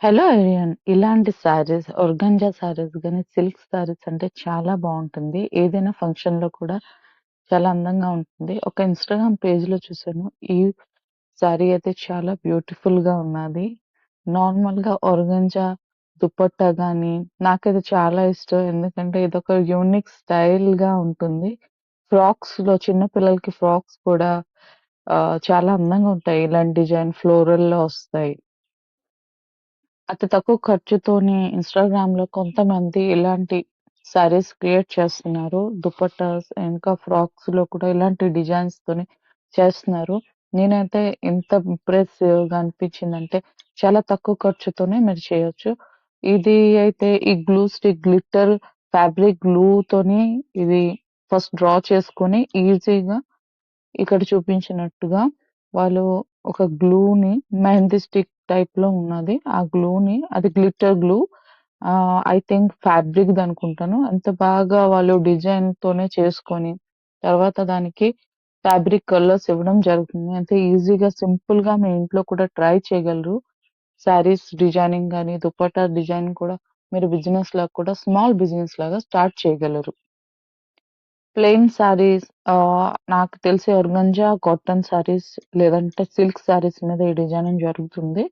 Hello ఏరియన్. ఇలాంటి saris, organza saris గాని, silk saris అంటే చాలా బావుంటుంది. ఏదైనా ఫంక్షన్‌లో కూడా చాలా అందంగా ఉంటుంది. ఒక ఇన్‌స్టాగ్రామ్ పేజ్‌లో చూసాను. ఈ శారీ అయితే చాలా బ్యూటిఫుల్‌గా ఉన్నాది. నార్మల్‌గా ఆర్గాంజా దుపట్టా గాని, నాకది చాలా ఇష్టం. ఎందుకంటే ఇదొక యూనిక్ స్టైల్‌గా ఉంటుంది. ఫ్రాక్స్‌లో చిన్న పిల్లలకి ఫ్రాక్స్ కూడా చాలా అందంగా ఉంటాయి. ఇలాంటి డిజైన్ ఫ్లోరల్‌లో వస్తాయి. అతి తక్కువ ఖర్చుతోని ఇన్‌స్టాగ్రామ్‌లో కొంతమంది ఇలాంటి శారీస్ క్రియేట్ చేస్తున్నారు. దుపట్టాస్ ఇంకా ఫ్రాక్స్‌లో కూడా ఇలాంటి డిజైన్స్‌తోని చేస్తున్నారు. నేనైతే ఎంత ఇంప్రెసివ్‌గా అనిపించిందంటే చాలా తక్కువ ఖర్చుతోనే మీరు చేయొచ్చు. ఇది అయితే ఈ గ్లూ స్టిక్ గ్లిట్టర్ ఫ్యాబ్రిక్ గ్లూతోని ఇది ఫస్ట్ డ్రా చేసుకొని ఈజీగా ఇక్కడ చూపించినట్టుగా వాళ్ళు ఒక గ్లూని మెహందీ స్టిక్ టైప్‌లో ఉన్నది. ఆ గ్లూని అది గ్లిట్టర్ గ్లూ ఐ థింక్ ఫ్యాబ్రిక్‌దనుకుంటాను. అంత బాగా వాళ్ళు డిజైన్‌తోనే చేసుకొని, తర్వాత దానికి ఫ్యాబ్రిక్ కలర్స్ ఇవ్వడం జరుగుతుంది. అంతే ఈజీగా, సింపుల్‌గా మీ ఇంట్లో కూడా ట్రై చేయగలరు. శారీస్ డిజైనింగ్ గాని, దుపట్టా డిజైన్ కూడా మీరు బిజినెస్ లాగా కూడా స్మాల్ బిజినెస్ లాగా స్టార్ట్ చేయగలరు. ప్లెయిన్ శారీస్ నాకు తెలిసి ఆర్గంజా, కాటన్ శారీస్ లేదంటే సిల్క్ శారీస్ మీద ఈ డిజైనింగ్ జరుగుతుంది.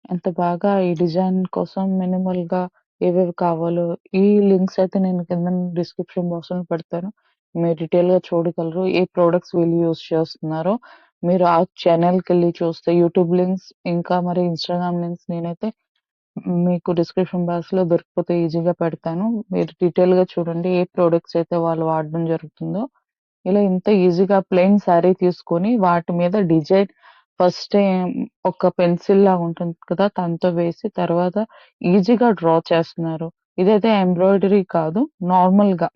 ఎంత బాగా ఈ డిజైన్ కోసం మినిమల్‌గా ఏవేవి కావాలో ఈ లింక్స్ అయితే నేను కింద డిస్క్రిప్షన్ బాక్స్‌లో పెడతాను. మీరు డీటెయిల్‌గా చూడగలరు. ఏ ప్రొడక్ట్స్ వీళ్ళు యూజ్ చేస్తున్నారో మీరు ఆ ఛానెల్‌కెళ్ళి చూస్తే యూట్యూబ్ లింక్స్ ఇంకా మరి ఇన్‌స్టాగ్రామ్ లింక్స్ నేనైతే మీకు డిస్క్రిప్షన్ బాక్స్‌లో దొరికిపోతే ఈజీగా పెడతాను. మీరు డీటెయిల్‌గా చూడండి. ఏ ప్రొడక్ట్స్ అయితే వాళ్ళు వాడడం జరుగుతుందో. ఇలా ఇంత ఈజీగా ప్లెయిన్ శారీ తీసుకొని వాటి మీద డిజైన్ ఫస్టే ఒక పెన్సిల్‌లాగా ఉంటుంది కదా! దాంతో వేసి తర్వాత ఈజీగా డ్రా చేస్తున్నారు. ఇదైతే ఎంబ్రాయిడరీ కాదు, నార్మల్‌గా.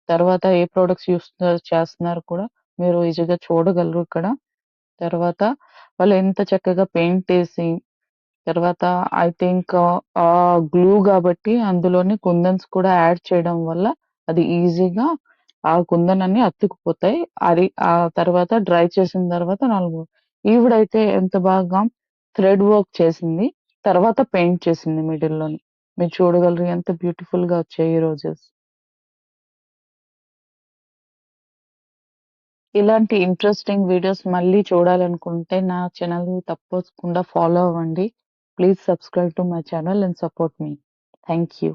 తర్వాత ఏ ప్రొడక్ట్స్ యూజ్ చేస్తున్నారు కూడా మీరు ఈజీగా చూడగలరు ఇక్కడ. తర్వాత వాళ్ళు ఎంత చక్కగా పెయింటేసి తర్వాత ఐ థింక్ గ్లూ గాబట్టి అందులోని కుందన్స్ కూడా యాడ్ చేయడం వల్ల అది ఈజీగా ఆ కుందనన్ని అతుక్కుపోతాయి. అది తర్వాత డ్రై చేసిన తర్వాత 4 ఈవిడైతే ఎంత బాగా థ్రెడ్ వర్క్ చేసింది. తర్వాత పెయింట్ చేసింది మిడిల్‌లోని. మీరు చూడగలరు ఎంత బ్యూటిఫుల్‌గా వచ్చాయి ఈ రోజెస్. ఇలాంటి ఇంట్రెస్టింగ్ వీడియోస్ మళ్ళీ చూడాలనుకుంటే నా ఛానెల్‌ని తప్పకుండా ఫాలో అవ్వండి. Please subscribe to my channel and support me. Thank you.